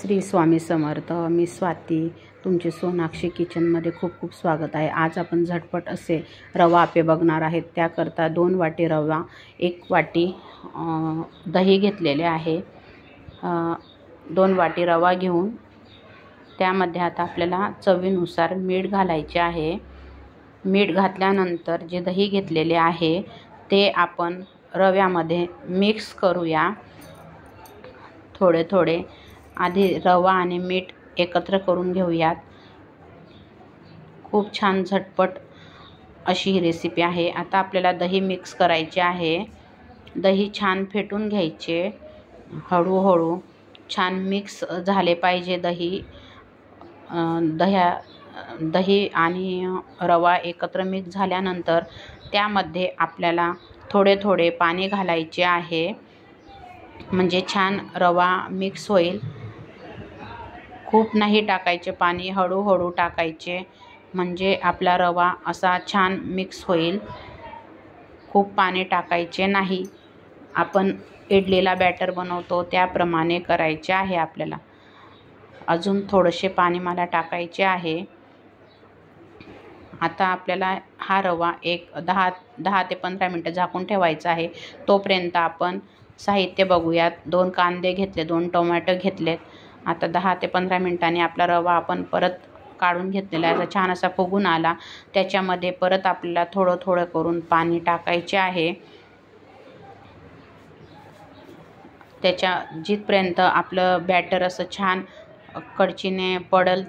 श्री स्वामी समर्थ. मी स्वाती, तुमचे सोनाक्षी किचनमध्ये खूप खूप स्वागत आहे. आज आपण झटपट असे रवा आप्पे बघणार आहेत. त्याकरता 2 वाटी रवा, 1 वाटी दही घेतलेले आहे. 2 वाटी रवा घेऊन त्यामध्ये आता आपल्याला चवीनुसार मीठ घालायचे आहे. मीठ घातल्यानंतर जे दही घेतलेले आहे ते आपण रव्यामध्ये मिक्स करूया. थोडे थोडे आधी रवा आणि मीठ एकत्र करून घेऊयात. खूप छान झटपट अशी ही रेसिपी आहे. आता आपल्याला दही मिक्स करायचे आहे. दही छान फेटून घ्यायचे. हळूहळू छान मिक्स झाले पाहिजे दही आणि रवा एकत्र मिक्स झाल्यानंतर त्यामध्ये आपल्याला थोडे थोडे पाणी घालायचे आहे, म्हणजे छान रवा मिक्स होईल. खूप नाही टाकायचे पाणी, हळूहळू टाकायचे, म्हणजे आपला रवा असा छान मिक्स होईल. खूप पाणी टाकायचे नाही. आपण इडलीला बॅटर बनवतो त्याप्रमाणे करायचे आहे आपल्याला. अजून थोडेसे पाणी मला टाकायचे आहे. आता आपल्याला हा रवा एक 10 ते 15 मिनटं झाकून ठेवायचा आहे. तोपर्यंत आपण साहित्य बघूयात. 2 कांदे घेतले, 2 टोमॅटो घेतलेत. आता 10 ते 15 मिनिटांनी आपला रवा आपण परत काढून घेतलेला आहे. छान असा फुगून आला. त्याच्यामध्ये परत आपल्याला थोडं थोडं करून पाणी टाकायचे आहे. त्याच्या जिथपर्यंत आपलं बॅटर असं छान कडचीने पडल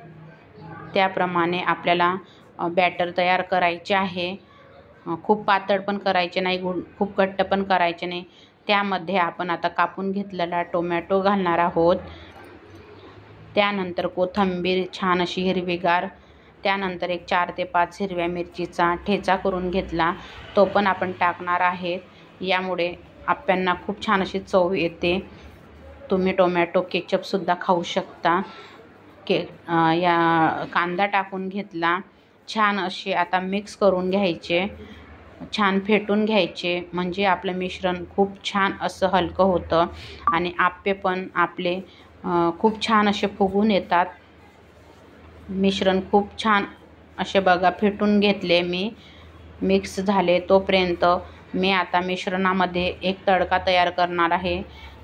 त्याप्रमाणे आपल्याला बॅटर तयार करायचे आहे. खूप पातळ पण करायचे नाही, खूप घट्ट पण करायचे नाही. त्यामध्ये आपण आता कापून घेतलेला टोमॅटो घालणार आहोत. त्यानंतर कोथिंबीर छान अशी हिरवीगार. त्यानंतर एक 4 ते 5 हिरव्या मिरचीचा ठेचा करून घेतला, तो पण आपण टाकणार आहे. यामुळे आप्प्यांना खूप छान अशी चव येते. तुम्ही टोमॅटो केचपसुद्धा खाऊ शकता. या कांदा टाकून घेतला. छान असे आता मिक्स करून घ्यायचे, छान फेटून घ्यायचे, म्हणजे आपलं मिश्रण खूप छान असं हलकं होतं आणि आप्पे पण आपले खूप छान असे फुगून येतात. मिश्रण खूप छान असे बघा फेटून घेतले मी, मिक्स झाले. तोपर्यंत मी आता मिश्रणामध्ये एक तडका तयार करणार आहे.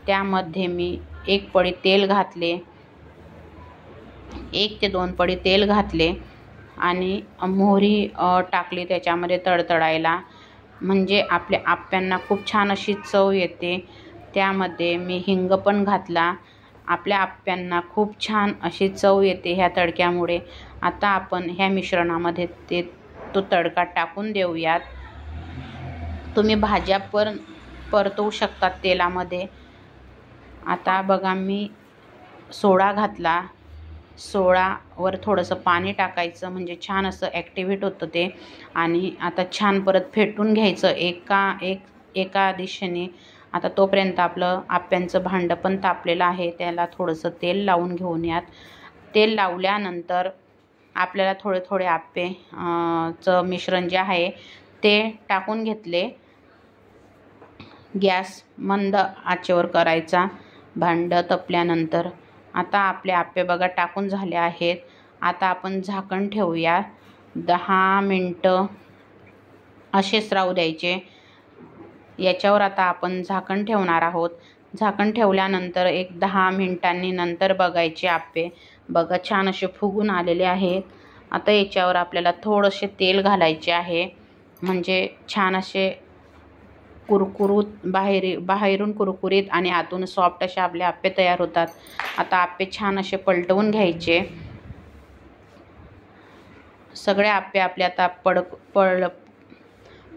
त्यामध्ये मी 1 पळी तेल घातले, 1 ते 2 पळी तेल घातले आणि मोहरी टाकली त्याच्यामध्ये तडतडायला, म्हणजे आपल्या आप्प्यांना खूप छान अशी चव येते. त्यामध्ये मी हिंग पण घातला. आपल्या आप्प्यांना खूप छान अशी चव येते ह्या तडक्यामुळे. आता आपण ह्या मिश्रणामध्ये तो तडका टाकून देऊयात. तुम्ही भाज्या पण परतवू शकतात तेलामध्ये. आता बघा मी सोडा घातला. सोडावर थोडंसं पाणी टाकायचं, म्हणजे छान असं ॲक्टिव्हेट होतं ते. आणि आता छान परत फेटून घ्यायचं एका दिशेने. आता तोपर्यंत आपलं आप्प्यांचं भांडं पण तापलेलं आहे. त्याला थोडंसं तेल लावून घेऊन यात. तेल लावल्यानंतर आपल्याला थोडे थोडे आप्पेचं मिश्रण जे आहे ते टाकून घेतले. गॅस मंद आचेवर करायचा भांडं तपल्यानंतर. आता आपले आप्पे बघा टाकून झाले आहेत. आता आपण झाकण ठेवूया. 10 मिनटं असेच राहू द्यायचे. याच्यावर आता आपण झाकण ठेवणार आहोत. झाकण ठेवल्यानंतर एक 10 मिनिटांनी नंतर बघायचे आप्पे बघा छान असे फुगून आलेले आहेत. आता याच्यावर आपल्याला थोडेसे तेल घालायचे आहे, म्हणजे छान असे कुरकुरीत बाहेरून कुरकुरीत आणि आतून सॉफ्ट असे आपले आप्पे तयार होतात. आता आप्पे छान असे पलटवून घ्यायचे. सगळे आप्पे आपले आता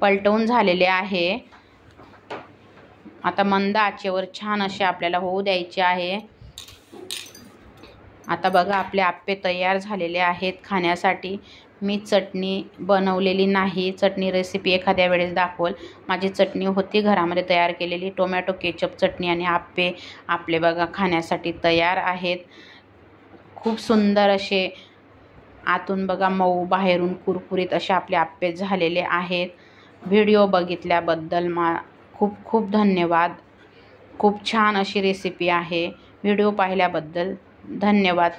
पलटवून झालेले आहे. आता मंद आचेवर छान असे आपल्याला होऊ द्यायचे आहे. आता बघा आपले आप्पे तयार झालेले आहेत खाण्यासाठी. मी चटणी बनवलेली नाही. चटणी रेसिपी एखाद्या वेळेस दाखवल. माझी चटणी होती घरामध्ये तयार केलेली, टोमॅटो केचप चटणी, आणि आप्पे आपले बघा खाण्यासाठी तयार आहेत. खूप सुंदर असे आतून बघा मऊ, बाहेरून कुरकुरीत असे आपले आप्पे झालेले आहेत. व्हिडिओ बघितल्याबद्दल खूप खूप धन्यवाद. खूप छान अशी रेसिपी आहे. व्हिडिओ पाहिल्याबद्दल धन्यवाद.